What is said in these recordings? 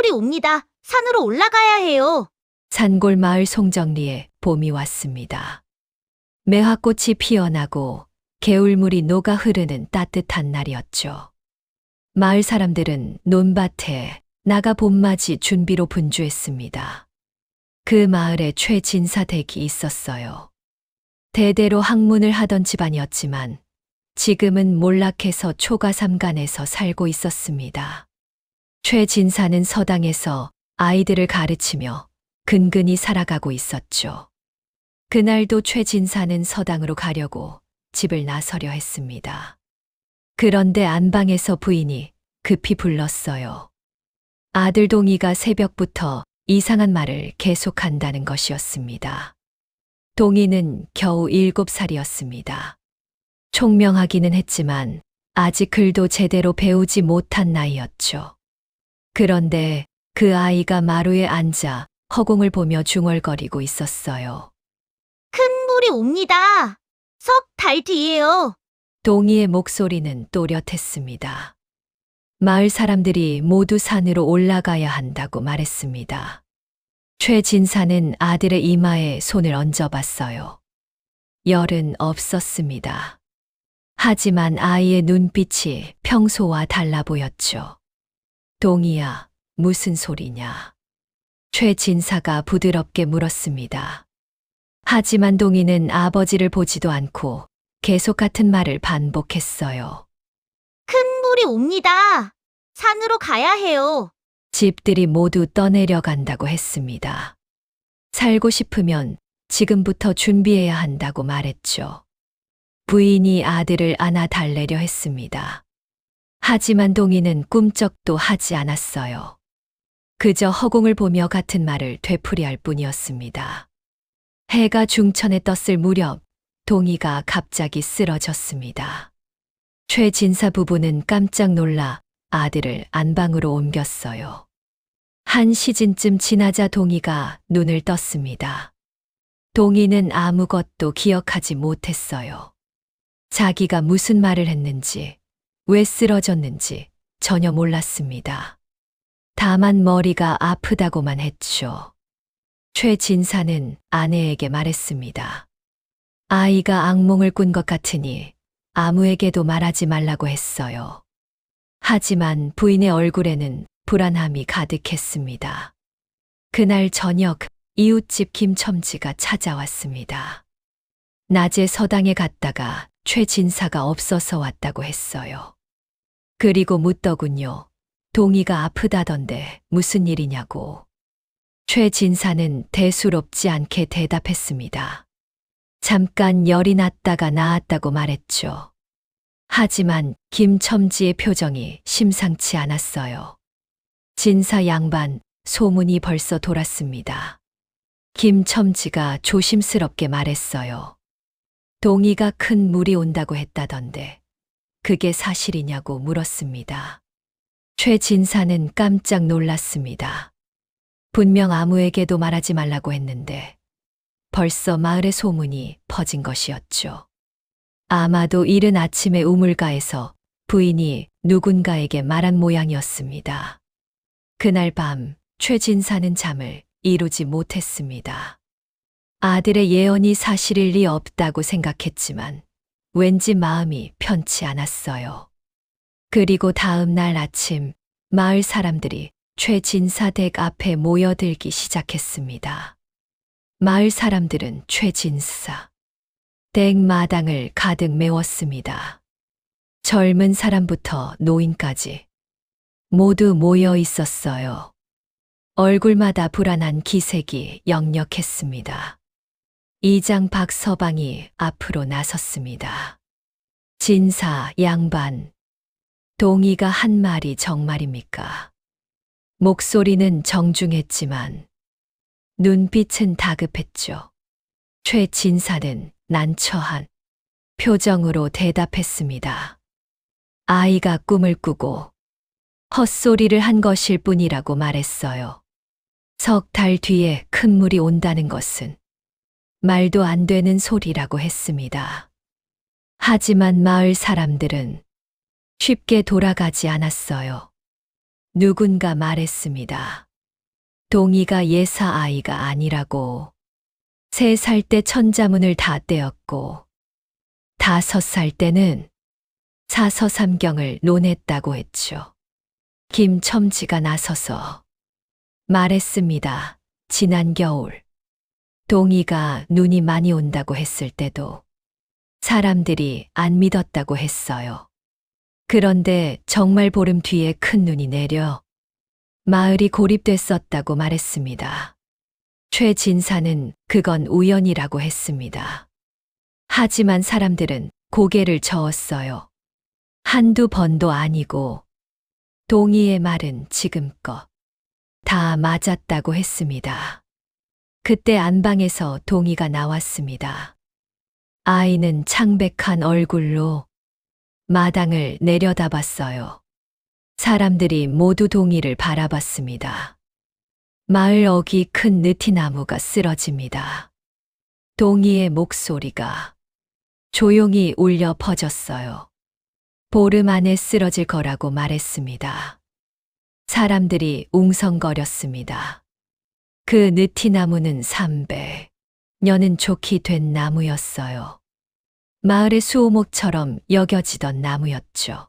물이 옵니다. 산으로 올라가야 해요. 산골 마을 송정리에 봄이 왔습니다. 매화꽃이 피어나고 개울물이 녹아 흐르는 따뜻한 날이었죠. 마을 사람들은 논밭에 나가 봄맞이 준비로 분주했습니다. 그 마을에 최진사 댁이 있었어요. 대대로 학문을 하던 집안이었지만 지금은 몰락해서 초가삼간에서 살고 있었습니다. 최진사는 서당에서 아이들을 가르치며 근근히 살아가고 있었죠. 그날도 최진사는 서당으로 가려고 집을 나서려 했습니다. 그런데 안방에서 부인이 급히 불렀어요. 아들 동이가 새벽부터 이상한 말을 계속한다는 것이었습니다. 동이는 겨우 7살이었습니다. 총명하기는 했지만 아직 글도 제대로 배우지 못한 나이였죠. 그런데 그 아이가 마루에 앉아 허공을 보며 중얼거리고 있었어요. 큰 물이 옵니다. 석 달 뒤에요. 동이의 목소리는 또렷했습니다. 마을 사람들이 모두 산으로 올라가야 한다고 말했습니다. 최진사는 아들의 이마에 손을 얹어봤어요. 열은 없었습니다. 하지만 아이의 눈빛이 평소와 달라 보였죠. 동이야, 무슨 소리냐? 최진사가 부드럽게 물었습니다. 하지만 동이는 아버지를 보지도 않고 계속 같은 말을 반복했어요. 큰 물이 옵니다. 산으로 가야 해요. 집들이 모두 떠내려간다고 했습니다. 살고 싶으면 지금부터 준비해야 한다고 말했죠. 부인이 아들을 안아 달래려 했습니다. 하지만 동이는 꿈쩍도 하지 않았어요. 그저 허공을 보며 같은 말을 되풀이할 뿐이었습니다. 해가 중천에 떴을 무렵 동이가 갑자기 쓰러졌습니다. 최진사 부부는 깜짝 놀라 아들을 안방으로 옮겼어요. 한 시즌쯤 지나자 동이가 눈을 떴습니다. 동이는 아무것도 기억하지 못했어요. 자기가 무슨 말을 했는지, 왜 쓰러졌는지 전혀 몰랐습니다. 다만 머리가 아프다고만 했죠. 최진사는 아내에게 말했습니다. 아이가 악몽을 꾼 것 같으니 아무에게도 말하지 말라고 했어요. 하지만 부인의 얼굴에는 불안함이 가득했습니다. 그날 저녁 이웃집 김첨지가 찾아왔습니다. 낮에 서당에 갔다가 최진사가 없어서 왔다고 했어요. 그리고 묻더군요. 동이가 아프다던데 무슨 일이냐고. 최진사는 대수롭지 않게 대답했습니다. 잠깐 열이 났다가 나았다고 말했죠. 하지만 김첨지의 표정이 심상치 않았어요. 진사 양반, 소문이 벌써 돌았습니다. 김첨지가 조심스럽게 말했어요. 동이가 큰 물이 온다고 했다던데 그게 사실이냐고 물었습니다. 최진사는 깜짝 놀랐습니다. 분명 아무에게도 말하지 말라고 했는데 벌써 마을의 소문이 퍼진 것이었죠. 아마도 이른 아침에 우물가에서 부인이 누군가에게 말한 모양이었습니다. 그날 밤 최진사는 잠을 이루지 못했습니다. 아들의 예언이 사실일 리 없다고 생각했지만 왠지 마음이 편치 않았어요. 그리고 다음 날 아침 마을 사람들이 최진사 댁 앞에 모여들기 시작했습니다. 마을 사람들은 최진사 댁 마당을 가득 메웠습니다. 젊은 사람부터 노인까지 모두 모여 있었어요. 얼굴마다 불안한 기색이 역력했습니다. 이장 박서방이 앞으로 나섰습니다. 진사, 양반, 동이가 한 말이 정말입니까? 목소리는 정중했지만 눈빛은 다급했죠. 최진사는 난처한 표정으로 대답했습니다. 아이가 꿈을 꾸고 헛소리를 한 것일 뿐이라고 말했어요. 석 달 뒤에 큰 물이 온다는 것은 말도 안 되는 소리라고 했습니다. 하지만 마을 사람들은 쉽게 돌아가지 않았어요. 누군가 말했습니다. 동이가 예사 아이가 아니라고. 3살 때 천자문을 다 떼었고 5살 때는 사서삼경을 논했다고 했죠. 김첨지가 나서서 말했습니다. 지난 겨울 동이가 눈이 많이 온다고 했을 때도 사람들이 안 믿었다고 했어요. 그런데 정말 보름 뒤에 큰 눈이 내려 마을이 고립됐었다고 말했습니다. 최 진사는 그건 우연이라고 했습니다. 하지만 사람들은 고개를 저었어요. 한두 번도 아니고 동이의 말은 지금껏 다 맞았다고 했습니다. 그때 안방에서 동이가 나왔습니다. 아이는 창백한 얼굴로 마당을 내려다봤어요. 사람들이 모두 동이를 바라봤습니다. 마을 어귀 큰 느티나무가 쓰러집니다. 동이의 목소리가 조용히 울려 퍼졌어요. 보름 안에 쓰러질 거라고 말했습니다. 사람들이 웅성거렸습니다. 그 느티나무는 300년은 좋게 된 나무였어요. 마을의 수호목처럼 여겨지던 나무였죠.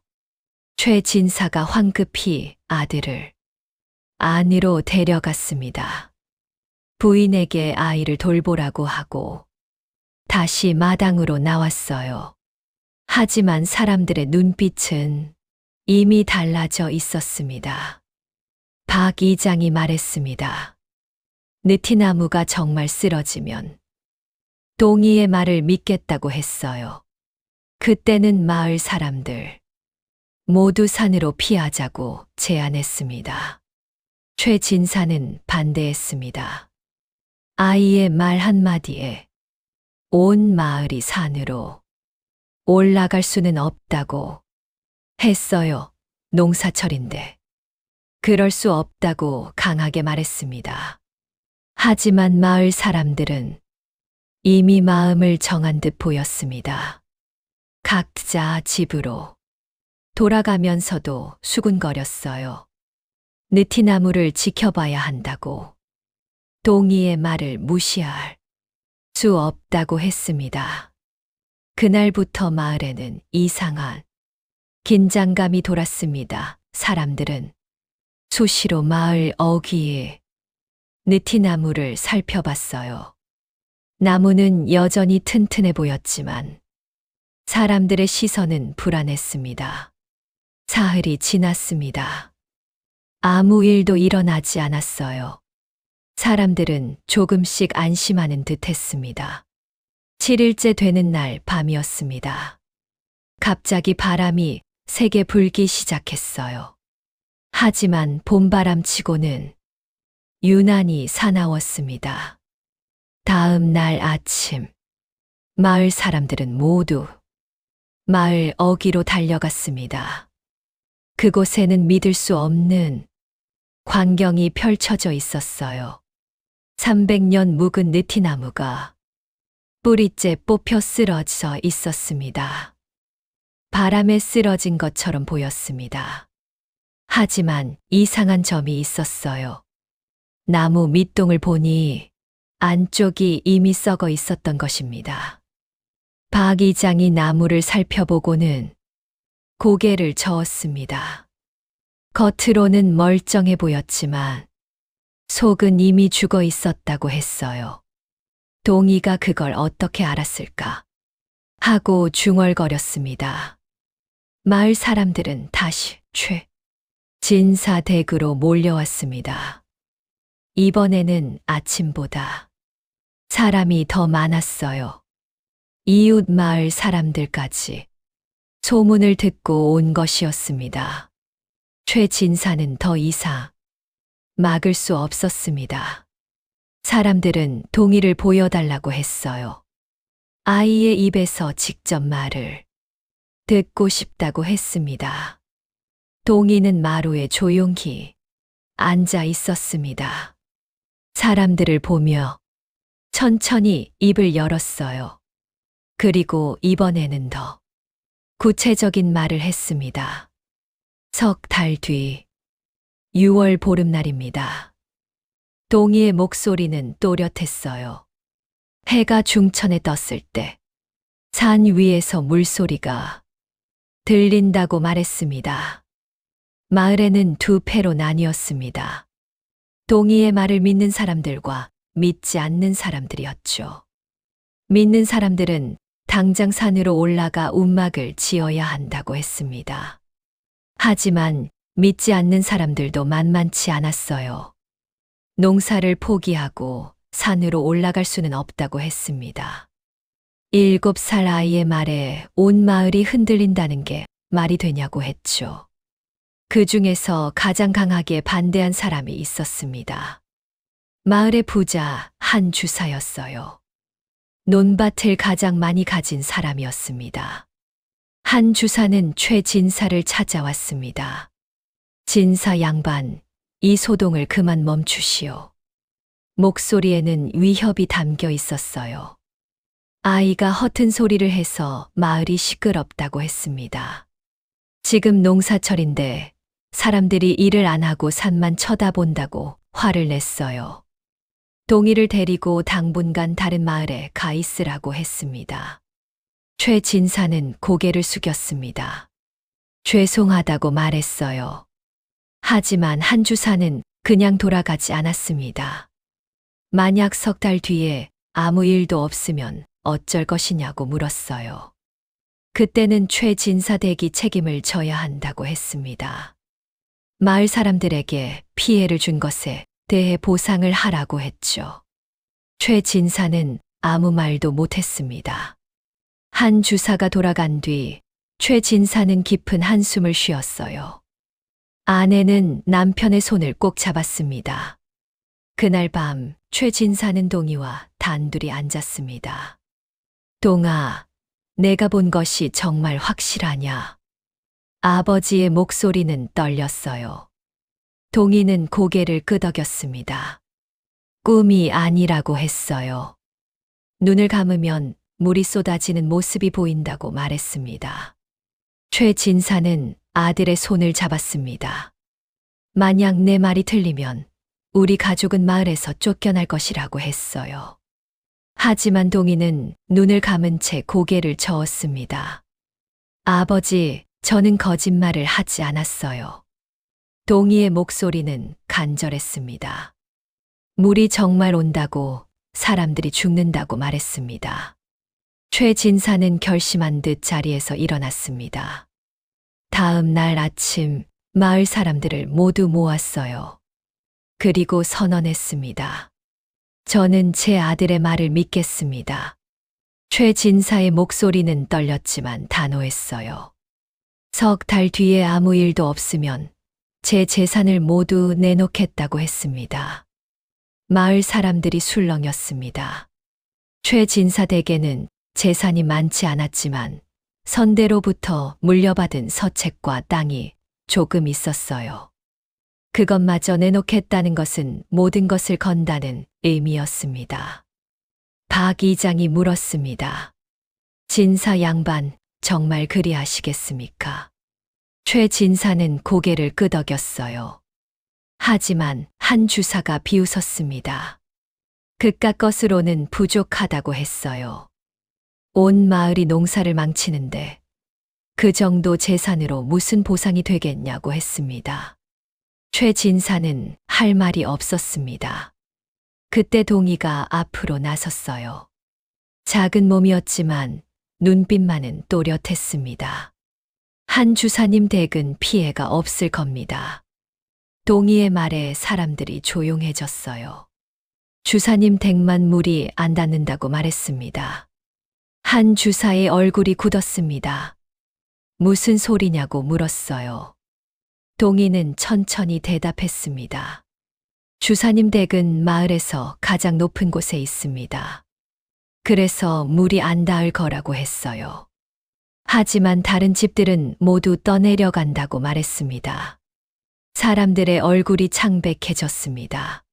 최 진사가 황급히 아들을 안으로 데려갔습니다. 부인에게 아이를 돌보라고 하고 다시 마당으로 나왔어요. 하지만 사람들의 눈빛은 이미 달라져 있었습니다. 박 이장이 말했습니다. 느티나무가 정말 쓰러지면 동이의 말을 믿겠다고 했어요. 그때는 마을 사람들 모두 산으로 피하자고 제안했습니다. 최 진사는 반대했습니다. 아이의 말 한마디에 온 마을이 산으로 올라갈 수는 없다고 했어요. 농사철인데. 그럴 수 없다고 강하게 말했습니다. 하지만 마을 사람들은 이미 마음을 정한 듯 보였습니다. 각자 집으로 돌아가면서도 수군거렸어요. 느티나무를 지켜봐야 한다고. 동이의 말을 무시할 수 없다고 했습니다. 그날부터 마을에는 이상한 긴장감이 돌았습니다. 사람들은 수시로 마을 어귀에 느티나무를 살펴봤어요. 나무는 여전히 튼튼해 보였지만 사람들의 시선은 불안했습니다. 사흘이 지났습니다. 아무 일도 일어나지 않았어요. 사람들은 조금씩 안심하는 듯 했습니다. 7일째 되는 날 밤이었습니다. 갑자기 바람이 세게 불기 시작했어요. 하지만 봄바람치고는 유난히 사나웠습니다. 다음 날 아침, 마을 사람들은 모두 마을 어귀로 달려갔습니다. 그곳에는 믿을 수 없는 광경이 펼쳐져 있었어요. 300년 묵은 느티나무가 뿌리째 뽑혀 쓰러져 있었습니다. 바람에 쓰러진 것처럼 보였습니다. 하지만 이상한 점이 있었어요. 나무 밑동을 보니 안쪽이 이미 썩어 있었던 것입니다. 박 이장이 나무를 살펴보고는 고개를 저었습니다. 겉으로는 멀쩡해 보였지만 속은 이미 죽어 있었다고 했어요. 동이가 그걸 어떻게 알았을까 하고 중얼거렸습니다. 마을 사람들은 다시 최 진사 댁으로 몰려왔습니다. 이번에는 아침보다 사람이 더 많았어요. 이웃 마을 사람들까지 소문을 듣고 온 것이었습니다. 최 진사는 더 이상 막을 수 없었습니다. 사람들은 동이를 보여달라고 했어요. 아이의 입에서 직접 말을 듣고 싶다고 했습니다. 동이는 마루에 조용히 앉아 있었습니다. 사람들을 보며 천천히 입을 열었어요. 그리고 이번에는 더 구체적인 말을 했습니다. 석 달 뒤 6월 보름날입니다. 동이의 목소리는 또렷했어요. 해가 중천에 떴을 때 산 위에서 물소리가 들린다고 말했습니다. 마을에는 두 패로 나뉘었습니다. 동이의 말을 믿는 사람들과 믿지 않는 사람들이었죠. 믿는 사람들은 당장 산으로 올라가 움막을 지어야 한다고 했습니다. 하지만 믿지 않는 사람들도 만만치 않았어요. 농사를 포기하고 산으로 올라갈 수는 없다고 했습니다. 7살 아이의 말에 온 마을이 흔들린다는 게 말이 되냐고 했죠. 그 중에서 가장 강하게 반대한 사람이 있었습니다. 마을의 부자 한 주사였어요. 논밭을 가장 많이 가진 사람이었습니다. 한 주사는 최 진사를 찾아왔습니다. 진사 양반, 이 소동을 그만 멈추시오. 목소리에는 위협이 담겨 있었어요. 아이가 허튼 소리를 해서 마을이 시끄럽다고 했습니다. 지금 농사철인데 사람들이 일을 안 하고 산만 쳐다본다고 화를 냈어요. 동이를 데리고 당분간 다른 마을에 가 있으라고 했습니다. 최 진사는 고개를 숙였습니다. 죄송하다고 말했어요. 하지만 한 주사는 그냥 돌아가지 않았습니다. 만약 석 달 뒤에 아무 일도 없으면 어쩔 것이냐고 물었어요. 그때는 최 진사 댁이 책임을 져야 한다고 했습니다. 마을 사람들에게 피해를 준 것에 대해 보상을 하라고 했죠. 최 진사는 아무 말도 못했습니다. 한 주사가 돌아간 뒤 최 진사는 깊은 한숨을 쉬었어요. 아내는 남편의 손을 꼭 잡았습니다. 그날 밤 최 진사는 동이와 단둘이 앉았습니다. 동아, 내가 본 것이 정말 확실하냐? 아버지의 목소리는 떨렸어요. 동이는 고개를 끄덕였습니다. 꿈이 아니라고 했어요. 눈을 감으면 물이 쏟아지는 모습이 보인다고 말했습니다. 최 진사는 아들의 손을 잡았습니다. 만약 내 말이 틀리면 우리 가족은 마을에서 쫓겨날 것이라고 했어요. 하지만 동이는 눈을 감은 채 고개를 저었습니다. 아버지, 저는 거짓말을 하지 않았어요. 동이의 목소리는 간절했습니다. 물이 정말 온다고 사람들이 죽는다고 말했습니다. 최 진사는 결심한 듯 자리에서 일어났습니다. 다음 날 아침 마을 사람들을 모두 모았어요. 그리고 선언했습니다. 저는 제 아들의 말을 믿겠습니다. 최 진사의 목소리는 떨렸지만 단호했어요. 석 달 뒤에 아무 일도 없으면 제 재산을 모두 내놓겠다고 했습니다. 마을 사람들이 술렁였습니다. 최 진사 댁에는 재산이 많지 않았지만 선대로부터 물려받은 서책과 땅이 조금 있었어요. 그것마저 내놓겠다는 것은 모든 것을 건다는 의미였습니다. 박 이장이 물었습니다. 진사 양반, 정말 그리하시겠습니까? 최 진사는 고개를 끄덕였어요. 하지만 한 주사가 비웃었습니다. 그깟 것으로는 부족하다고 했어요. 온 마을이 농사를 망치는데 그 정도 재산으로 무슨 보상이 되겠냐고 했습니다. 최 진사는 할 말이 없었습니다. 그때 동이가 앞으로 나섰어요. 작은 몸이었지만 눈빛만은 또렷했습니다. 한 주사님 댁은 피해가 없을 겁니다. 동이의 말에 사람들이 조용해졌어요. 주사님 댁만 물이 안 닿는다고 말했습니다. 한 주사의 얼굴이 굳었습니다. 무슨 소리냐고 물었어요. 동이는 천천히 대답했습니다. 주사님 댁은 마을에서 가장 높은 곳에 있습니다. 그래서 물이 안 닿을 거라고 했어요. 하지만 다른 집들은 모두 떠내려간다고 말했습니다. 사람들의 얼굴이 창백해졌습니다.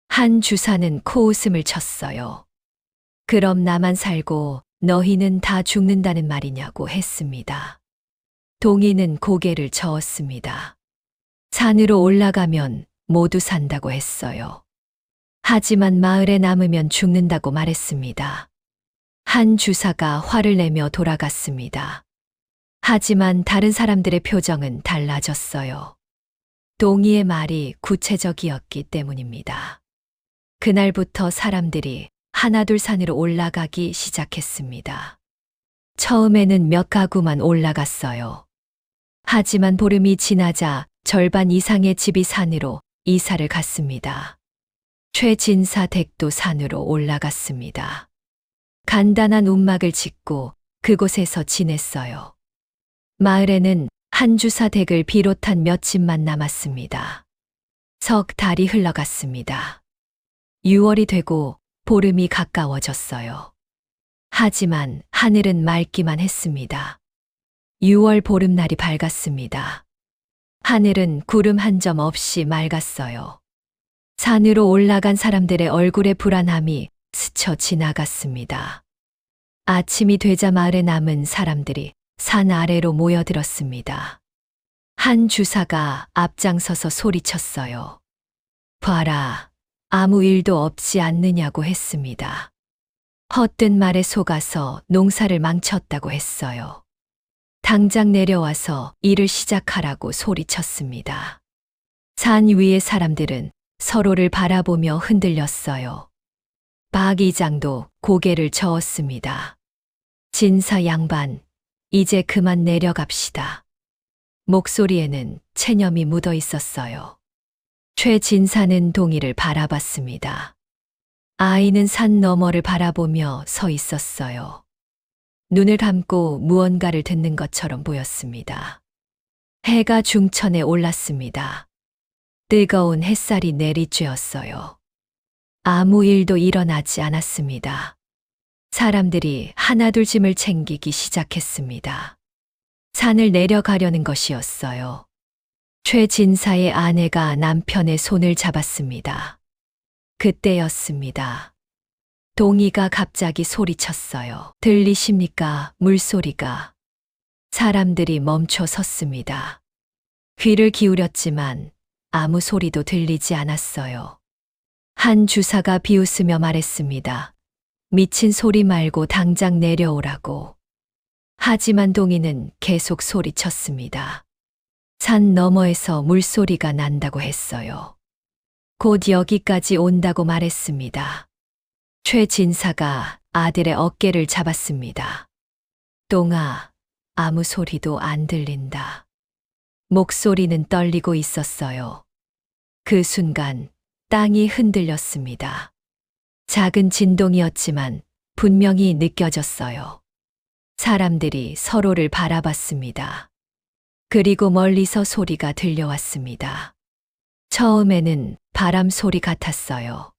한 주사는 코웃음을 쳤어요. 그럼 나만 살고 너희는 다 죽는다는 말이냐고 했습니다. 동이는 고개를 저었습니다. 산으로 올라가면 모두 산다고 했어요. 하지만 마을에 남으면 죽는다고 말했습니다. 한 주사가 화를 내며 돌아갔습니다. 하지만 다른 사람들의 표정은 달라졌어요. 동의의 말이 구체적이었기 때문입니다. 그날부터 사람들이 하나둘 산으로 올라가기 시작했습니다. 처음에는 몇 가구만 올라갔어요. 하지만 보름이 지나자 절반 이상의 집이 산으로 이사를 갔습니다. 최진사 댁도 산으로 올라갔습니다. 간단한 움막을 짓고 그곳에서 지냈어요. 마을에는 한주사 댁을 비롯한 몇 집만 남았습니다. 석 달이 흘러갔습니다. 6월이 되고 보름이 가까워졌어요. 하지만 하늘은 맑기만 했습니다. 6월 보름날이 밝았습니다. 하늘은 구름 한 점 없이 맑았어요. 산으로 올라간 사람들의 얼굴에 불안함이 스쳐 지나갔습니다. 아침이 되자 마을에 남은 사람들이 산 아래로 모여들었습니다. 한 주사가 앞장서서 소리쳤어요. 봐라, 아무 일도 없지 않느냐고 했습니다. 헛된 말에 속아서 농사를 망쳤다고 했어요. 당장 내려와서 일을 시작하라고 소리쳤습니다. 산 위의 사람들은 서로를 바라보며 흔들렸어요. 박 이장도 고개를 저었습니다. 진사 양반, 이제 그만 내려갑시다. 목소리에는 체념이 묻어 있었어요. 최 진사는 동이를 바라봤습니다. 아이는 산 너머를 바라보며 서 있었어요. 눈을 감고 무언가를 듣는 것처럼 보였습니다. 해가 중천에 올랐습니다. 뜨거운 햇살이 내리쬐었어요. 아무 일도 일어나지 않았습니다. 사람들이 하나둘 짐을 챙기기 시작했습니다. 산을 내려가려는 것이었어요. 최 진사의 아내가 남편의 손을 잡았습니다. 그때였습니다. 동이가 갑자기 소리쳤어요. 들리십니까? 물소리가. 사람들이 멈춰 섰습니다. 귀를 기울였지만 아무 소리도 들리지 않았어요. 한 주사가 비웃으며 말했습니다. 미친 소리 말고 당장 내려오라고. 하지만 동이는 계속 소리쳤습니다. 산 너머에서 물소리가 난다고 했어요. 곧 여기까지 온다고 말했습니다. 최 진사가 아들의 어깨를 잡았습니다. 동아, 아무 소리도 안 들린다. 목소리는 떨리고 있었어요. 그 순간 땅이 흔들렸습니다. 작은 진동이었지만 분명히 느껴졌어요. 사람들이 서로를 바라봤습니다. 그리고 멀리서 소리가 들려왔습니다. 처음에는 바람 소리 같았어요.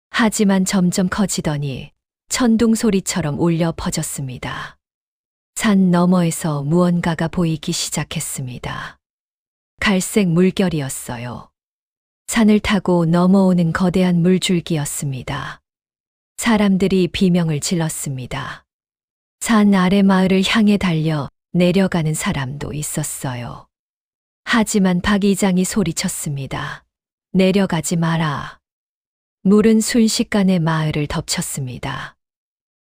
하지만 점점 커지더니 천둥 소리처럼 울려 퍼졌습니다. 산 너머에서 무언가가 보이기 시작했습니다. 갈색 물결이었어요. 산을 타고 넘어오는 거대한 물줄기였습니다. 사람들이 비명을 질렀습니다. 산 아래 마을을 향해 달려 내려가는 사람도 있었어요. 하지만 박 이장이 소리쳤습니다. 내려가지 마라. 물은 순식간에 마을을 덮쳤습니다.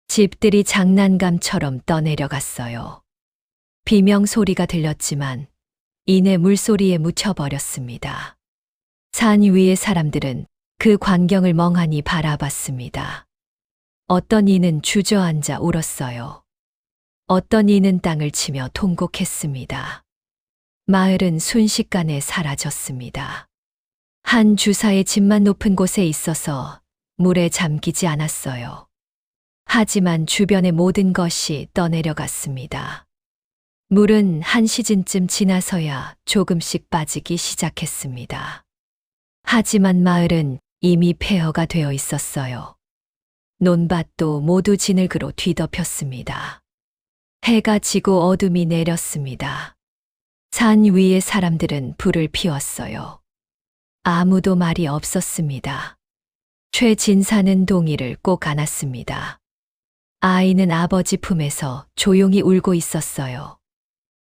집들이 장난감처럼 떠내려갔어요. 비명 소리가 들렸지만 이내 물소리에 묻혀버렸습니다. 산 위의 사람들은 그 광경을 멍하니 바라봤습니다. 어떤 이는 주저앉아 울었어요. 어떤 이는 땅을 치며 통곡했습니다. 마을은 순식간에 사라졌습니다. 한 주사의 집만 높은 곳에 있어서 물에 잠기지 않았어요. 하지만 주변의 모든 것이 떠내려갔습니다. 물은 한 시즌쯤 지나서야 조금씩 빠지기 시작했습니다. 하지만 마을은 이미 폐허가 되어 있었어요. 논밭도 모두 진흙으로 뒤덮였습니다. 해가 지고 어둠이 내렸습니다. 산 위의 사람들은 불을 피웠어요. 아무도 말이 없었습니다. 최 진사는 동이를 꼭 안았습니다. 아이는 아버지 품에서 조용히 울고 있었어요.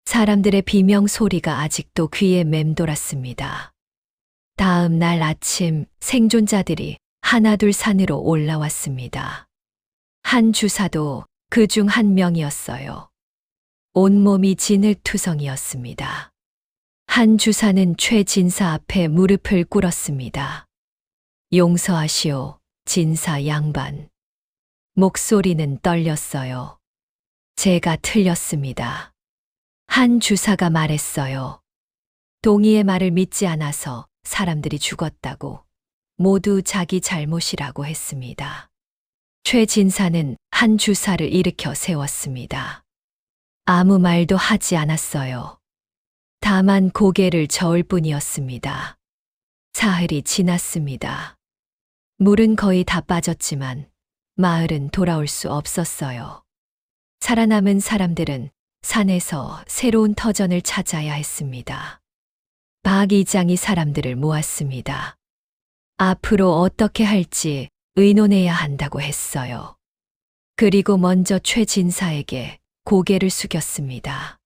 사람들의 비명 소리가 아직도 귀에 맴돌았습니다. 다음 날 아침 생존자들이 하나둘 산으로 올라왔습니다. 한 주사도 그 중 한 명이었어요. 온몸이 진흙투성이었습니다. 한 주사는 최 진사 앞에 무릎을 꿇었습니다. 용서하시오, 진사 양반. 목소리는 떨렸어요. 제가 틀렸습니다. 한 주사가 말했어요. 동희의 말을 믿지 않아서 사람들이 죽었다고, 모두 자기 잘못이라고 했습니다. 최 진사는 한 주사를 일으켜 세웠습니다. 아무 말도 하지 않았어요. 다만 고개를 저을 뿐이었습니다. 사흘이 지났습니다. 물은 거의 다 빠졌지만 마을은 돌아올 수 없었어요. 살아남은 사람들은 산에서 새로운 터전을 찾아야 했습니다. 박 이장이 사람들을 모았습니다. 앞으로 어떻게 할지 의논해야 한다고 했어요. 그리고 먼저 최 진사에게 고개를 숙였습니다.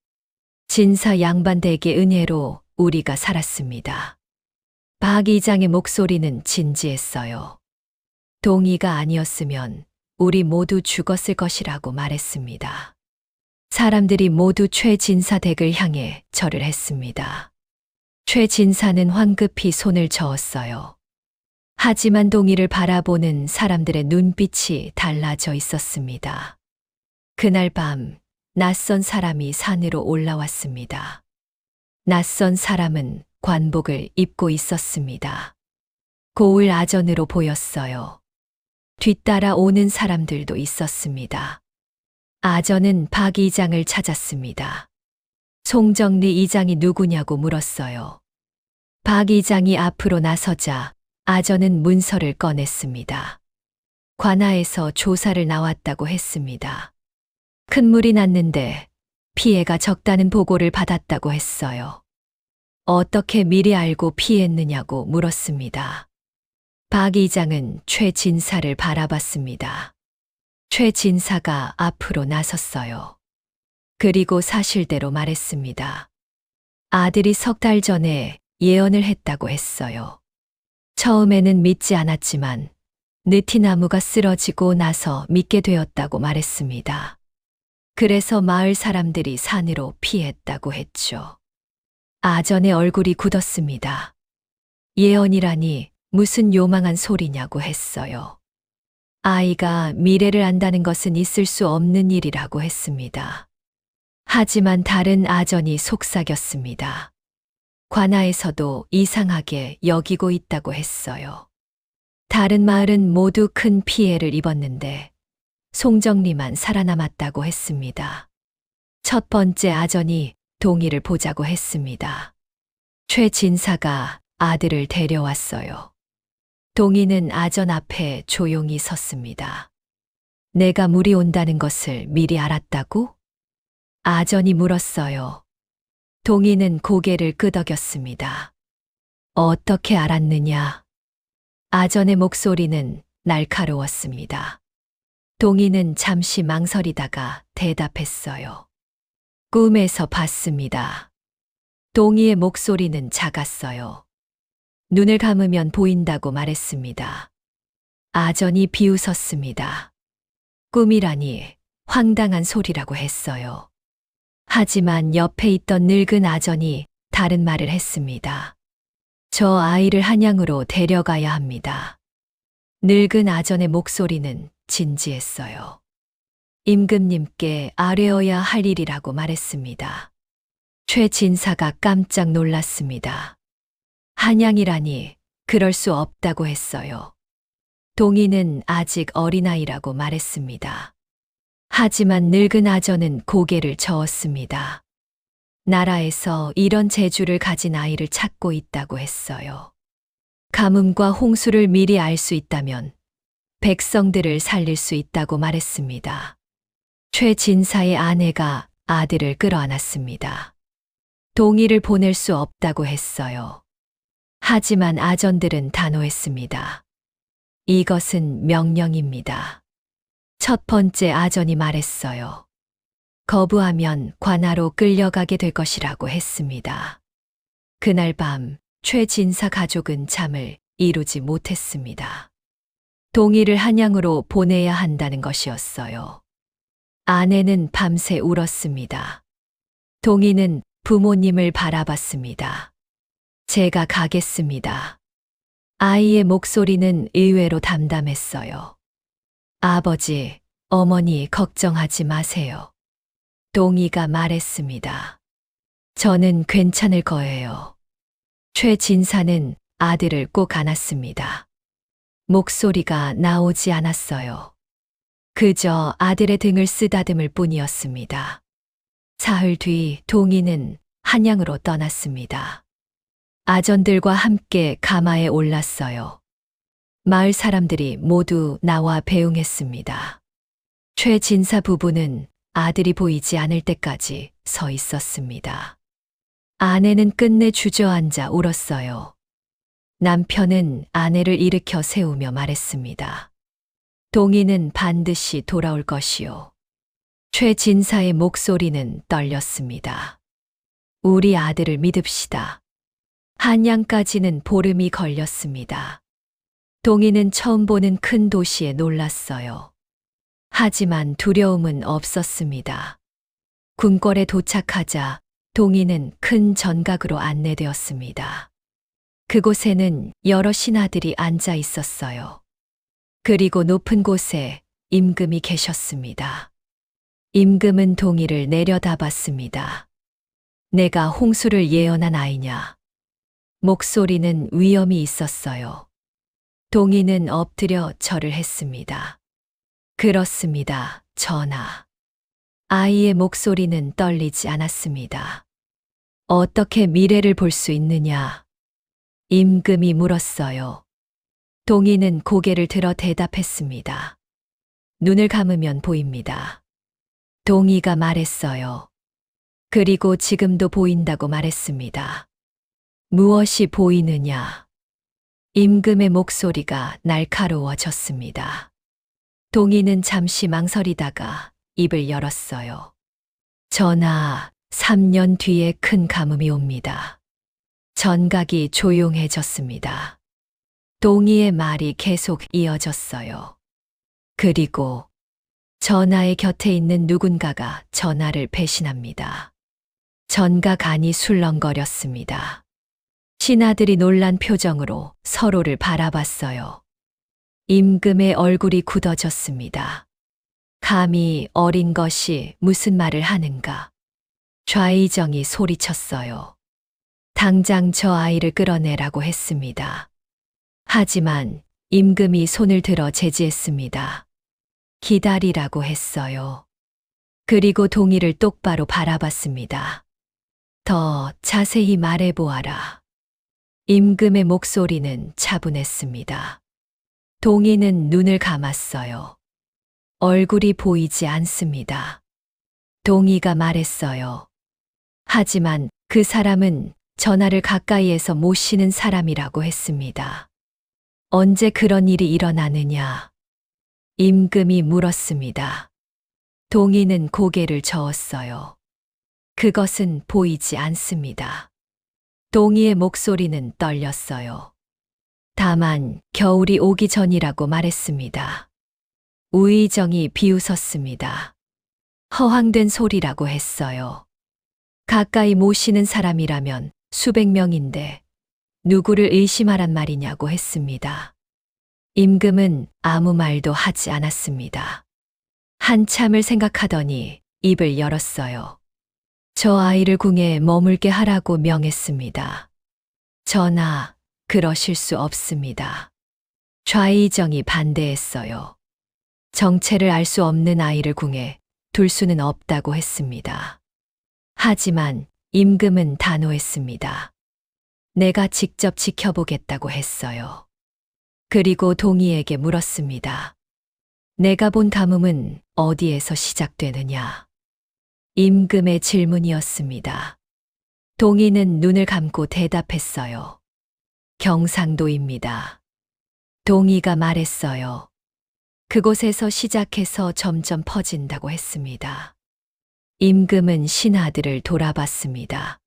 진사 양반댁의 은혜로 우리가 살았습니다. 박 이장의 목소리는 진지했어요. 동희가 아니었으면 우리 모두 죽었을 것이라고 말했습니다. 사람들이 모두 최 진사 댁을 향해 절을 했습니다. 최 진사는 황급히 손을 저었어요. 하지만 동희를 바라보는 사람들의 눈빛이 달라져 있었습니다. 그날 밤 낯선 사람이 산으로 올라왔습니다. 낯선 사람은 관복을 입고 있었습니다. 고을 아전으로 보였어요. 뒤따라 오는 사람들도 있었습니다. 아전은 박 이장을 찾았습니다. 송정리 이장이 누구냐고 물었어요. 박 이장이 앞으로 나서자 아전은 문서를 꺼냈습니다. 관아에서 조사를 나왔다고 했습니다. 큰 물이 났는데 피해가 적다는 보고를 받았다고 했어요. 어떻게 미리 알고 피했느냐고 물었습니다. 박 이장은 최 진사를 바라봤습니다. 최 진사가 앞으로 나섰어요. 그리고 사실대로 말했습니다. 아들이 석 달 전에 예언을 했다고 했어요. 처음에는 믿지 않았지만 느티나무가 쓰러지고 나서 믿게 되었다고 말했습니다. 그래서 마을 사람들이 산으로 피했다고 했죠. 아전의 얼굴이 굳었습니다. 예언이라니 무슨 요망한 소리냐고 했어요. 아이가 미래를 안다는 것은 있을 수 없는 일이라고 했습니다. 하지만 다른 아전이 속삭였습니다. 관아에서도 이상하게 여기고 있다고 했어요. 다른 마을은 모두 큰 피해를 입었는데 송정리만 살아남았다고 했습니다. 첫 번째 아전이 동희를 보자고 했습니다. 최 진사가 아들을 데려왔어요. 동희는 아전 앞에 조용히 섰습니다. 내가 물이 온다는 것을 미리 알았다고? 아전이 물었어요. 동희는 고개를 끄덕였습니다. 어떻게 알았느냐? 아전의 목소리는 날카로웠습니다. 동희는 잠시 망설이다가 대답했어요. 꿈에서 봤습니다. 동희의 목소리는 작았어요. 눈을 감으면 보인다고 말했습니다. 아전이 비웃었습니다. 꿈이라니 황당한 소리라고 했어요. 하지만 옆에 있던 늙은 아전이 다른 말을 했습니다. 저 아이를 한양으로 데려가야 합니다. 늙은 아전의 목소리는 진지했어요. 임금님께 아뢰어야 할 일이라고 말했습니다. 최 진사가 깜짝 놀랐습니다. 한양이라니 그럴 수 없다고 했어요. 동희는 아직 어린아이라고 말했습니다. 하지만 늙은 아전은 고개를 저었습니다. 나라에서 이런 재주를 가진 아이를 찾고 있다고 했어요. 가뭄과 홍수를 미리 알 수 있다면 백성들을 살릴 수 있다고 말했습니다. 최 진사의 아내가 아들을 끌어안았습니다. 동희를 보낼 수 없다고 했어요. 하지만 아전들은 단호했습니다. 이것은 명령입니다. 첫 번째 아전이 말했어요. 거부하면 관아로 끌려가게 될 것이라고 했습니다. 그날 밤 최진사 가족은 잠을 이루지 못했습니다. 동희를 한양으로 보내야 한다는 것이었어요. 아내는 밤새 울었습니다. 동희는 부모님을 바라봤습니다. 제가 가겠습니다. 아이의 목소리는 의외로 담담했어요. 아버지, 어머니 걱정하지 마세요. 동희가 말했습니다. 저는 괜찮을 거예요. 최진사는 아들을 꼭 안았습니다. 목소리가 나오지 않았어요. 그저 아들의 등을 쓰다듬을 뿐이었습니다. 사흘 뒤 동희는 한양으로 떠났습니다. 아전들과 함께 가마에 올랐어요. 마을 사람들이 모두 나와 배웅했습니다. 최진사 부부는 아들이 보이지 않을 때까지 서 있었습니다. 아내는 끝내 주저앉아 울었어요. 남편은 아내를 일으켜 세우며 말했습니다. 동희는 반드시 돌아올 것이요. 최진사의 목소리는 떨렸습니다. 우리 아들을 믿읍시다. 한양까지는 보름이 걸렸습니다. 동희는 처음 보는 큰 도시에 놀랐어요. 하지만 두려움은 없었습니다. 궁궐에 도착하자 동희는 큰 전각으로 안내되었습니다. 그곳에는 여러 신하들이 앉아 있었어요. 그리고 높은 곳에 임금이 계셨습니다. 임금은 동희를 내려다봤습니다. 내가 홍수를 예언한 아이냐? 목소리는 위엄이 있었어요. 동희는 엎드려 절을 했습니다. 그렇습니다, 전하. 아이의 목소리는 떨리지 않았습니다. 어떻게 미래를 볼 수 있느냐? 임금이 물었어요. 동희는 고개를 들어 대답했습니다. 눈을 감으면 보입니다. 동희가 말했어요. 그리고 지금도 보인다고 말했습니다. 무엇이 보이느냐? 임금의 목소리가 날카로워졌습니다. 동희는 잠시 망설이다가 입을 열었어요. 전하, 3년 뒤에 큰 가뭄이 옵니다. 전각이 조용해졌습니다. 동희의 말이 계속 이어졌어요. 그리고 전하의 곁에 있는 누군가가 전하를 배신합니다. 전각 안이 술렁거렸습니다. 신하들이 놀란 표정으로 서로를 바라봤어요. 임금의 얼굴이 굳어졌습니다. 감히 어린 것이 무슨 말을 하는가? 좌의정이 소리쳤어요. 당장 저 아이를 끌어내라고 했습니다. 하지만 임금이 손을 들어 제지했습니다. 기다리라고 했어요. 그리고 동희를 똑바로 바라봤습니다. 더 자세히 말해보아라. 임금의 목소리는 차분했습니다. 동희는 눈을 감았어요. 얼굴이 보이지 않습니다. 동희가 말했어요. 하지만 그 사람은 전하를 가까이에서 모시는 사람이라고 했습니다. 언제 그런 일이 일어나느냐? 임금이 물었습니다. 동희는 고개를 저었어요. 그것은 보이지 않습니다. 동희의 목소리는 떨렸어요. 다만 겨울이 오기 전이라고 말했습니다. 우의정이 비웃었습니다. 허황된 소리라고 했어요. 가까이 모시는 사람이라면 수백 명인데 누구를 의심하란 말이냐고 했습니다. 임금은 아무 말도 하지 않았습니다. 한참을 생각하더니 입을 열었어요. 저 아이를 궁에 머물게 하라고 명했습니다. 전하, 그러실 수 없습니다. 좌의정이 반대했어요. 정체를 알 수 없는 아이를 궁에 둘 수는 없다고 했습니다. 하지만 임금은 단호했습니다. 내가 직접 지켜보겠다고 했어요. 그리고 동희에게 물었습니다. 내가 본 가뭄은 어디에서 시작되느냐? 임금의 질문이었습니다. 동희는 눈을 감고 대답했어요. 경상도입니다. 동희가 말했어요. 그곳에서 시작해서 점점 퍼진다고 했습니다. 임금은 신하들을 돌아봤습니다.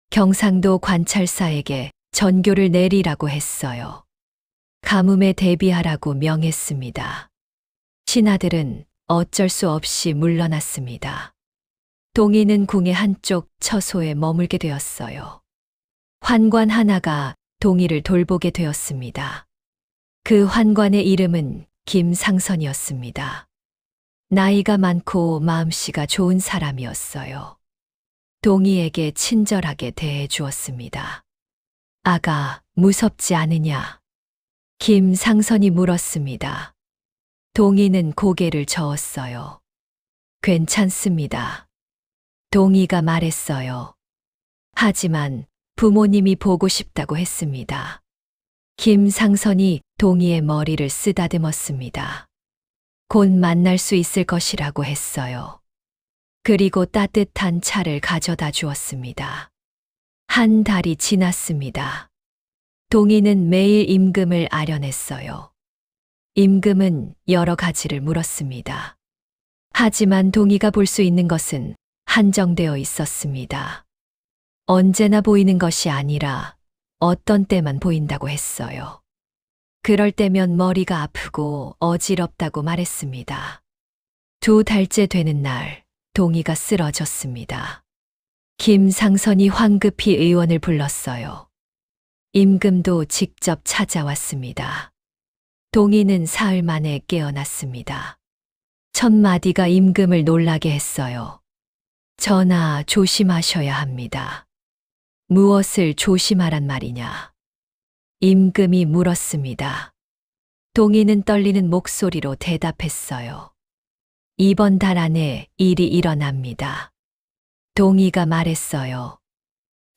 경상도 관찰사에게 전교를 내리라고 했어요. 가뭄에 대비하라고 명했습니다. 신하들은 어쩔 수 없이 물러났습니다. 동이는 궁의 한쪽 처소에 머물게 되었어요. 환관 하나가 동이를 돌보게 되었습니다. 그 환관의 이름은 김상선이었습니다. 나이가 많고 마음씨가 좋은 사람이었어요. 동이에게 친절하게 대해 주었습니다. 아가, 무섭지 않으냐? 김상선이 물었습니다. 동이는 고개를 저었어요. 괜찮습니다. 동이가 말했어요. 하지만 부모님이 보고 싶다고 했습니다. 김상선이 동이의 머리를 쓰다듬었습니다. 곧 만날 수 있을 것이라고 했어요. 그리고 따뜻한 차를 가져다 주었습니다. 한 달이 지났습니다. 동이는 매일 임금을 아련했어요. 임금은 여러 가지를 물었습니다. 하지만 동이가 볼 수 있는 것은 한정되어 있었습니다. 언제나 보이는 것이 아니라 어떤 때만 보인다고 했어요. 그럴 때면 머리가 아프고 어지럽다고 말했습니다. 2달째 되는 날, 동이가 쓰러졌습니다. 김상선이 황급히 의원을 불렀어요. 임금도 직접 찾아왔습니다. 동이는 사흘 만에 깨어났습니다. 첫 마디가 임금을 놀라게 했어요. 전하, 조심하셔야 합니다. 무엇을 조심하란 말이냐? 임금이 물었습니다. 동이는 떨리는 목소리로 대답했어요. 이번 달 안에 일이 일어납니다. 동이가 말했어요.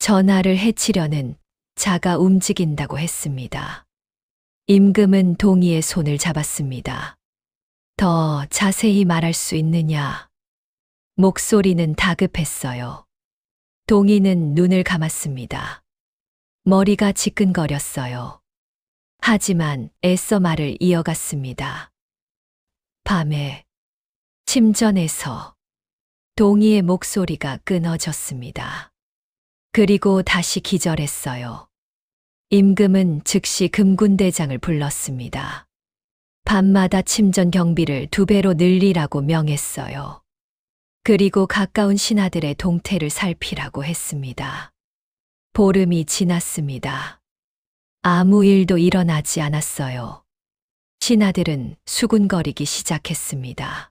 전하를 해치려는 자가 움직인다고 했습니다. 임금은 동이의 손을 잡았습니다. 더 자세히 말할 수 있느냐? 목소리는 다급했어요. 동이는 눈을 감았습니다. 머리가 지끈거렸어요. 하지만 애써 말을 이어갔습니다. 밤에 침전에서 동이의 목소리가 끊어졌습니다. 그리고 다시 기절했어요. 임금은 즉시 금군대장을 불렀습니다. 밤마다 침전 경비를 2배로 늘리라고 명했어요. 그리고 가까운 신하들의 동태를 살피라고 했습니다. 보름이 지났습니다. 아무 일도 일어나지 않았어요. 신하들은 수군거리기 시작했습니다.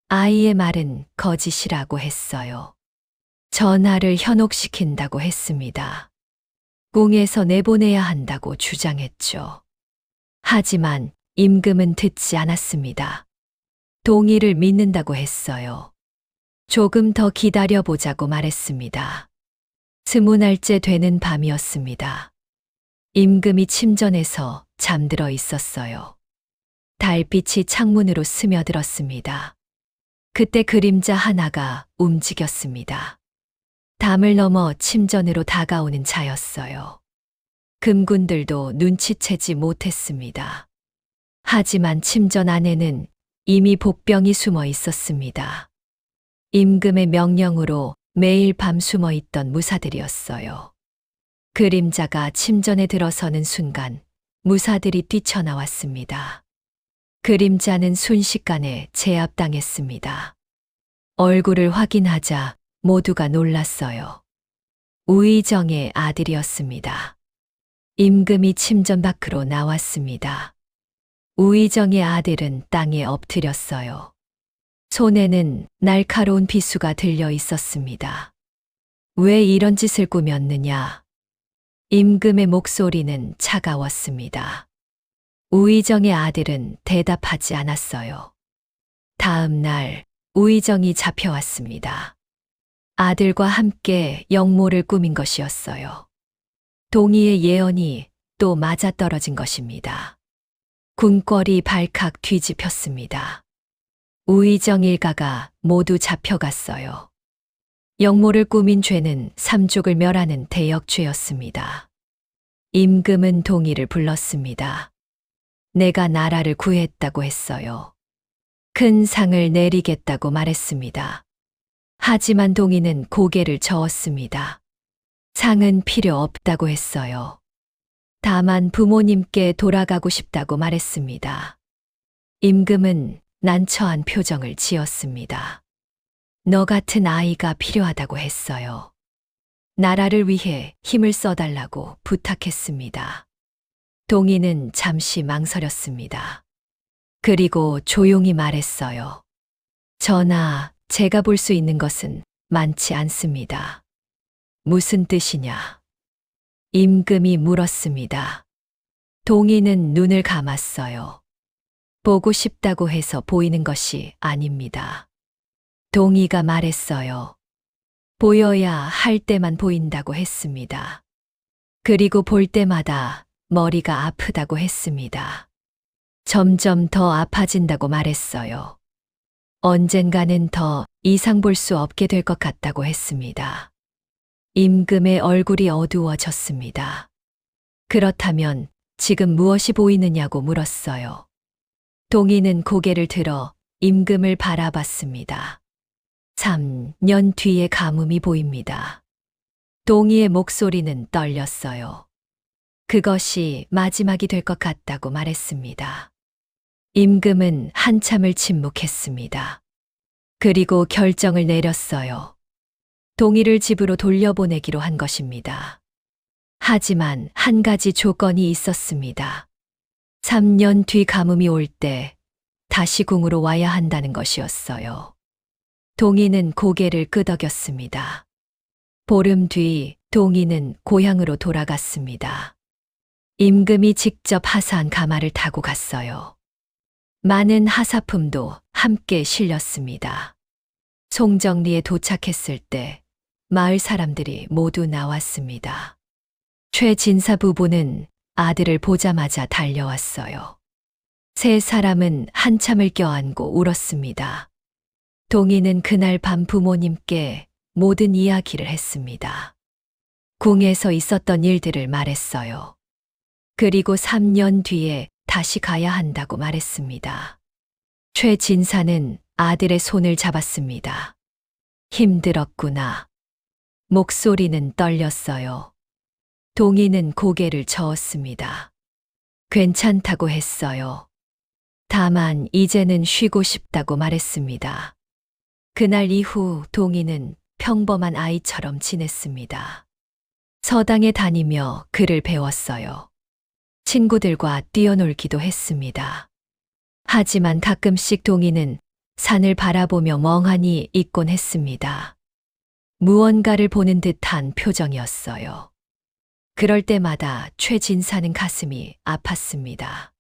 아이의 말은 거짓이라고 했어요. 전하를 현혹시킨다고 했습니다. 궁에서 내보내야 한다고 주장했죠. 하지만 임금은 듣지 않았습니다. 동의를 믿는다고 했어요. 조금 더 기다려보자고 말했습니다. 20날째 되는 밤이었습니다. 임금이 침전에서 잠들어 있었어요. 달빛이 창문으로 스며들었습니다. 그때 그림자 하나가 움직였습니다. 담을 넘어 침전으로 다가오는 자였어요. 금군들도 눈치채지 못했습니다. 하지만 침전 안에는 이미 복병이 숨어 있었습니다. 임금의 명령으로 매일 밤 숨어 있던 무사들이었어요. 그림자가 침전에 들어서는 순간 무사들이 뛰쳐나왔습니다. 그림자는 순식간에 제압당했습니다. 얼굴을 확인하자 모두가 놀랐어요. 우의정의 아들이었습니다. 임금이 침전 밖으로 나왔습니다. 우의정의 아들은 땅에 엎드렸어요. 손에는 날카로운 비수가 들려 있었습니다. 왜 이런 짓을 꾸몄느냐? 임금의 목소리는 차가웠습니다. 우의정의 아들은 대답하지 않았어요. 다음 날 우의정이 잡혀왔습니다. 아들과 함께 역모를 꾸민 것이었어요. 동의의 예언이 또 맞아떨어진 것입니다. 궁궐이 발칵 뒤집혔습니다. 우의정 일가가 모두 잡혀갔어요. 역모를 꾸민 죄는 삼족을 멸하는 대역죄였습니다. 임금은 동의를 불렀습니다. 내가 나라를 구했다고 했어요. 큰 상을 내리겠다고 말했습니다. 하지만 동희는 고개를 저었습니다. 상은 필요 없다고 했어요. 다만 부모님께 돌아가고 싶다고 말했습니다. 임금은 난처한 표정을 지었습니다. 너 같은 아이가 필요하다고 했어요. 나라를 위해 힘을 써달라고 부탁했습니다. 동희는 잠시 망설였습니다. 그리고 조용히 말했어요. 전하, 제가 볼 수 있는 것은 많지 않습니다. 무슨 뜻이냐? 임금이 물었습니다. 동희는 눈을 감았어요. 보고 싶다고 해서 보이는 것이 아닙니다. 동희가 말했어요. 보여야 할 때만 보인다고 했습니다. 그리고 볼 때마다 머리가 아프다고 했습니다. 점점 더 아파진다고 말했어요. 언젠가는 더 이상 볼 수 없게 될 것 같다고 했습니다. 임금의 얼굴이 어두워졌습니다. 그렇다면 지금 무엇이 보이느냐고 물었어요. 동희는 고개를 들어 임금을 바라봤습니다. 3년 뒤의 가뭄이 보입니다. 동희의 목소리는 떨렸어요. 그것이 마지막이 될 것 같다고 말했습니다. 임금은 한참을 침묵했습니다. 그리고 결정을 내렸어요. 동희를 집으로 돌려보내기로 한 것입니다. 하지만 한 가지 조건이 있었습니다. 3년 뒤 가뭄이 올 때 다시 궁으로 와야 한다는 것이었어요. 동희는 고개를 끄덕였습니다. 보름 뒤 동희는 고향으로 돌아갔습니다. 임금이 직접 하사한 가마를 타고 갔어요. 많은 하사품도 함께 실렸습니다. 송정리에 도착했을 때 마을 사람들이 모두 나왔습니다. 최진사 부부는 아들을 보자마자 달려왔어요. 세 사람은 한참을 껴안고 울었습니다. 동희는 그날 밤 부모님께 모든 이야기를 했습니다. 궁에서 있었던 일들을 말했어요. 그리고 3년 뒤에 다시 가야 한다고 말했습니다. 최진사는 아들의 손을 잡았습니다. 힘들었구나. 목소리는 떨렸어요. 동희는 고개를 저었습니다. 괜찮다고 했어요. 다만 이제는 쉬고 싶다고 말했습니다. 그날 이후 동희는 평범한 아이처럼 지냈습니다. 서당에 다니며 글을 배웠어요. 친구들과 뛰어놀기도 했습니다. 하지만 가끔씩 동희는 산을 바라보며 멍하니 있곤 했습니다. 무언가를 보는 듯한 표정이었어요. 그럴 때마다 최진사는 가슴이 아팠습니다.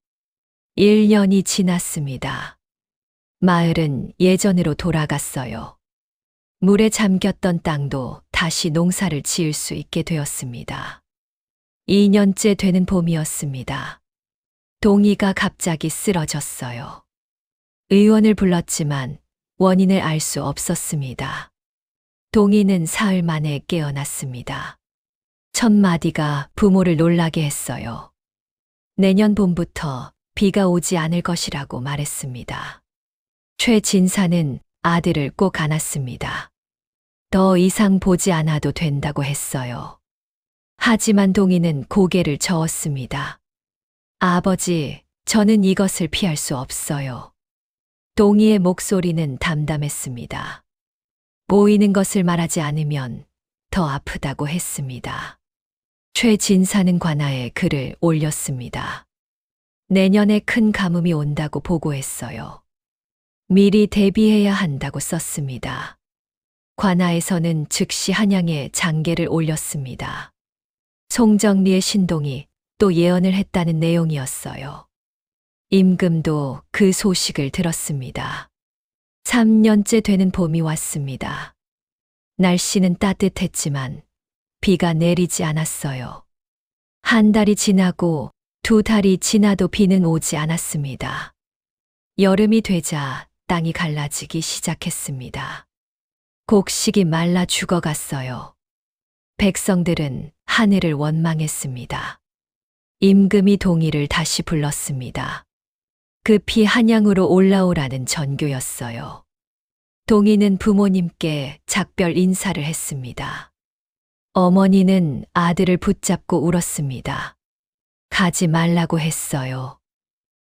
1년이 지났습니다. 마을은 예전으로 돌아갔어요. 물에 잠겼던 땅도 다시 농사를 지을 수 있게 되었습니다. 2년째 되는 봄이었습니다. 동희가 갑자기 쓰러졌어요. 의원을 불렀지만 원인을 알 수 없었습니다. 동희는 사흘 만에 깨어났습니다. 첫 마디가 부모를 놀라게 했어요. 내년 봄부터 비가 오지 않을 것이라고 말했습니다. 최진사는 아들을 꼭 안았습니다. 더 이상 보지 않아도 된다고 했어요. 하지만 동희는 고개를 저었습니다. 아버지, 저는 이것을 피할 수 없어요. 동희의 목소리는 담담했습니다. 보이는 것을 말하지 않으면 더 아프다고 했습니다. 최진사는 관아에 글을 올렸습니다. 내년에 큰 가뭄이 온다고 보고했어요. 미리 대비해야 한다고 썼습니다. 관아에서는 즉시 한양에 장계를 올렸습니다. 송정리의 신동이 또 예언을 했다는 내용이었어요. 임금도 그 소식을 들었습니다. 3년째 되는 봄이 왔습니다. 날씨는 따뜻했지만 비가 내리지 않았어요. 한 달이 지나고 2달이 지나도 비는 오지 않았습니다. 여름이 되자 땅이 갈라지기 시작했습니다. 곡식이 말라 죽어갔어요. 백성들은 하늘을 원망했습니다. 임금이 동희를 다시 불렀습니다. 급히 한양으로 올라오라는 전교였어요. 동희는 부모님께 작별 인사를 했습니다. 어머니는 아들을 붙잡고 울었습니다. 가지 말라고 했어요.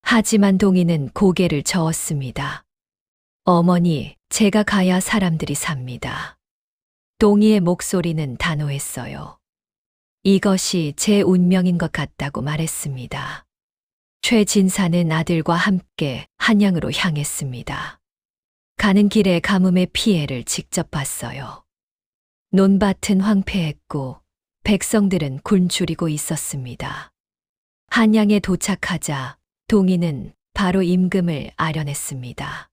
하지만 동희는 고개를 저었습니다. 어머니, 제가 가야 사람들이 삽니다. 동희의 목소리는 단호했어요. 이것이 제 운명인 것 같다고 말했습니다. 최진사는 아들과 함께 한양으로 향했습니다. 가는 길에 가뭄의 피해를 직접 봤어요. 논밭은 황폐했고 백성들은 굶주리고 있었습니다. 한양에 도착하자 동희는 바로 임금을 아련했습니다.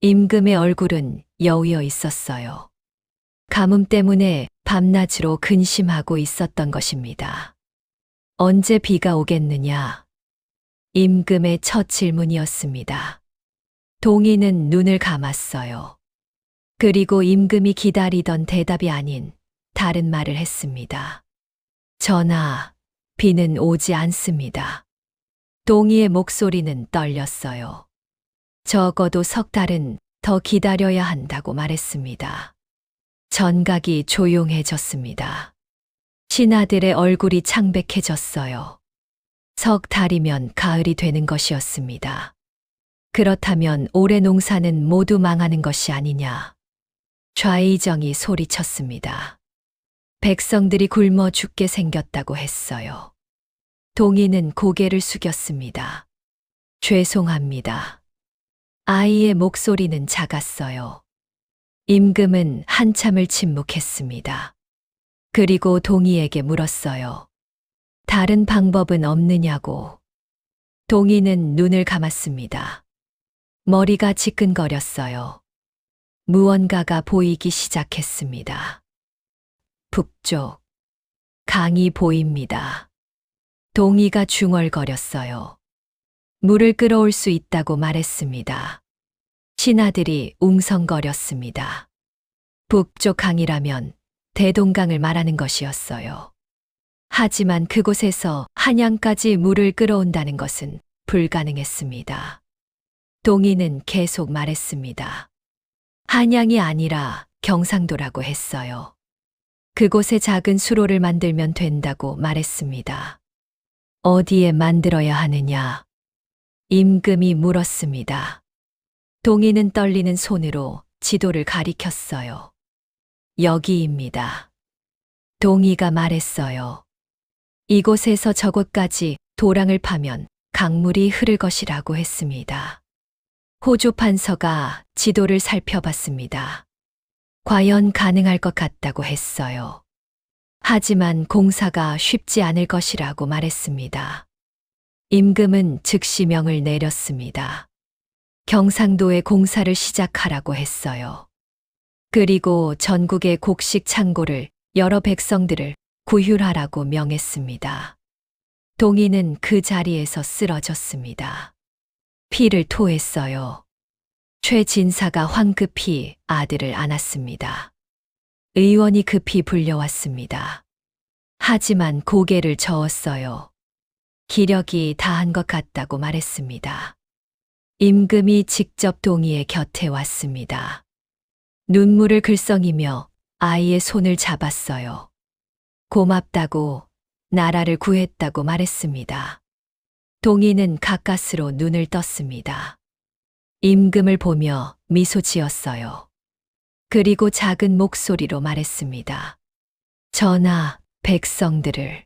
임금의 얼굴은 여위어 있었어요. 가뭄 때문에 밤낮으로 근심하고 있었던 것입니다. 언제 비가 오겠느냐? 임금의 첫 질문이었습니다. 동희는 눈을 감았어요. 그리고 임금이 기다리던 대답이 아닌 다른 말을 했습니다. 전하, 비는 오지 않습니다. 동희의 목소리는 떨렸어요. 적어도 석 달은 더 기다려야 한다고 말했습니다. 전각이 조용해졌습니다. 신하들의 얼굴이 창백해졌어요. 석 달이면 가을이 되는 것이었습니다. 그렇다면 올해 농사는 모두 망하는 것이 아니냐. 좌의정이 소리쳤습니다. 백성들이 굶어 죽게 생겼다고 했어요. 동희는 고개를 숙였습니다. 죄송합니다. 아이의 목소리는 작았어요. 임금은 한참을 침묵했습니다. 그리고 동희에게 물었어요. 다른 방법은 없느냐고. 동희는 눈을 감았습니다. 머리가 지끈거렸어요. 무언가가 보이기 시작했습니다. 북쪽. 강이 보입니다. 동희가 중얼거렸어요. 물을 끌어올 수 있다고 말했습니다. 신하들이 웅성거렸습니다. 북쪽 강이라면 대동강을 말하는 것이었어요. 하지만 그곳에서 한양까지 물을 끌어온다는 것은 불가능했습니다. 동희는 계속 말했습니다. 한양이 아니라 경상도라고 했어요. 그곳에 작은 수로를 만들면 된다고 말했습니다. 어디에 만들어야 하느냐? 임금이 물었습니다. 동희는 떨리는 손으로 지도를 가리켰어요. 여기입니다. 동희가 말했어요. 이곳에서 저곳까지 도랑을 파면 강물이 흐를 것이라고 했습니다. 호조 판서가 지도를 살펴봤습니다. 과연 가능할 것 같다고 했어요. 하지만 공사가 쉽지 않을 것이라고 말했습니다. 임금은 즉시 명을 내렸습니다. 경상도에 공사를 시작하라고 했어요. 그리고 전국의 곡식 창고를 열어 백성들을 구휼하라고 명했습니다. 동희는 그 자리에서 쓰러졌습니다. 피를 토했어요. 최진사가 황급히 아들을 안았습니다. 의원이 급히 불려왔습니다. 하지만 고개를 저었어요. 기력이 다한 것 같다고 말했습니다. 임금이 직접 동희의 곁에 왔습니다. 눈물을 글썽이며 아이의 손을 잡았어요. 고맙다고, 나라를 구했다고 말했습니다. 동희는 가까스로 눈을 떴습니다. 임금을 보며 미소 지었어요. 그리고 작은 목소리로 말했습니다. 전하, 백성들을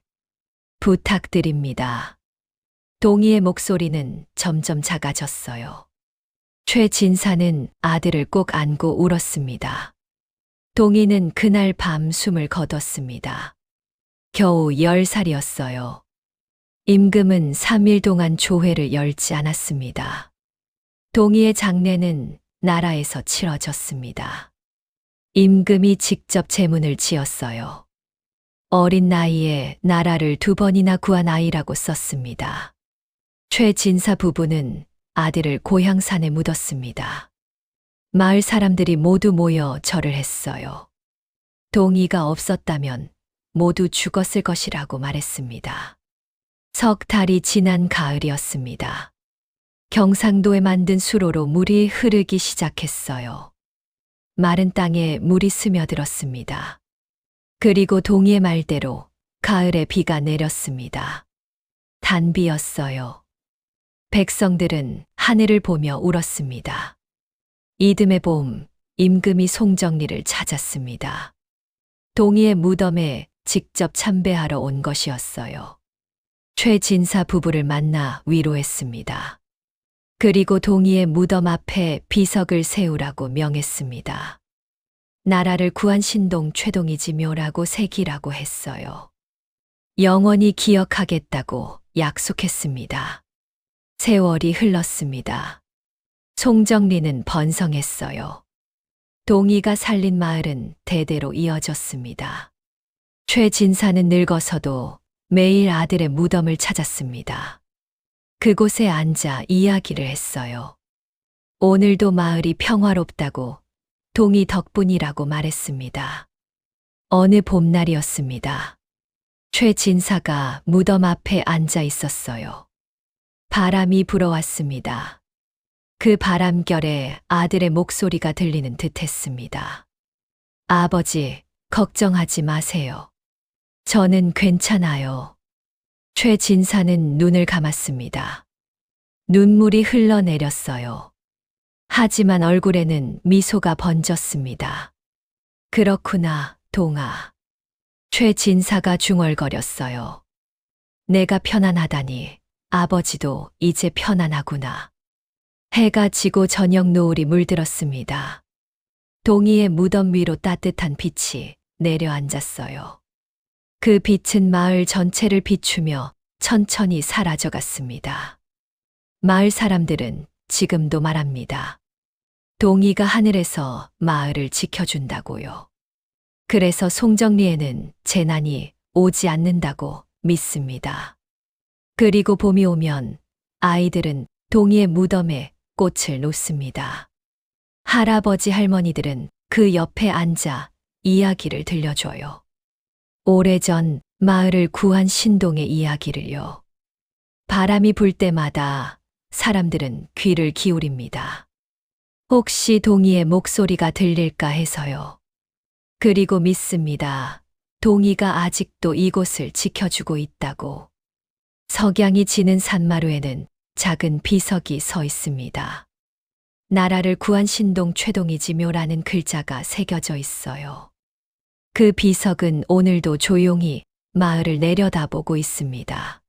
부탁드립니다. 동희의 목소리는 점점 작아졌어요. 최진사는 아들을 꼭 안고 울었습니다. 동희는 그날 밤 숨을 거뒀습니다. 겨우 10살이었어요. 임금은 3일 동안 조회를 열지 않았습니다. 동희의 장례는 나라에서 치러졌습니다. 임금이 직접 제문을 지었어요. 어린 나이에 나라를 2번이나 구한 아이라고 썼습니다. 최진사 부부는 아들을 고향산에 묻었습니다. 마을 사람들이 모두 모여 절을 했어요. 동희가 없었다면 모두 죽었을 것이라고 말했습니다. 석 달이 지난 가을이었습니다. 경상도에 만든 수로로 물이 흐르기 시작했어요. 마른 땅에 물이 스며들었습니다. 그리고 동이의 말대로 가을에 비가 내렸습니다. 단비였어요. 백성들은 하늘을 보며 울었습니다. 이듬해 봄, 임금이 송정리를 찾았습니다. 동이의 무덤에 직접 참배하러 온 것이었어요. 최진사 부부를 만나 위로했습니다. 그리고 동이의 무덤 앞에 비석을 세우라고 명했습니다. 나라를 구한 신동 최동이지묘라고 새기라고 했어요. 영원히 기억하겠다고 약속했습니다. 세월이 흘렀습니다. 송정리는 번성했어요. 동이가 살린 마을은 대대로 이어졌습니다. 최진사는 늙어서도 매일 아들의 무덤을 찾았습니다. 그곳에 앉아 이야기를 했어요. 오늘도 마을이 평화롭다고 동이 덕분이라고 말했습니다. 어느 봄날이었습니다. 최진사가 무덤 앞에 앉아 있었어요. 바람이 불어왔습니다. 그 바람결에 아들의 목소리가 들리는 듯 했습니다. 아버지, 걱정하지 마세요. 저는 괜찮아요. 최진사는 눈을 감았습니다. 눈물이 흘러내렸어요. 하지만 얼굴에는 미소가 번졌습니다. 그렇구나, 동아. 최진사가 중얼거렸어요. 내가 편안하다니 아버지도 이제 편안하구나. 해가 지고 저녁 노을이 물들었습니다. 동이의 무덤 위로 따뜻한 빛이 내려앉았어요. 그 빛은 마을 전체를 비추며 천천히 사라져갔습니다. 마을 사람들은 지금도 말합니다. 동이가 하늘에서 마을을 지켜준다고요. 그래서 송정리에는 재난이 오지 않는다고 믿습니다. 그리고 봄이 오면 아이들은 동이의 무덤에 꽃을 놓습니다. 할아버지 할머니들은 그 옆에 앉아 이야기를 들려줘요. 오래전 마을을 구한 신동의 이야기를요. 바람이 불 때마다 사람들은 귀를 기울입니다. 혹시 동이의 목소리가 들릴까 해서요. 그리고 믿습니다. 동이가 아직도 이곳을 지켜주고 있다고. 석양이 지는 산마루에는 작은 비석이 서 있습니다. 나라를 구한 신동 최동이지묘라는 글자가 새겨져 있어요. 그 비석은 오늘도 조용히 마을을 내려다보고 있습니다.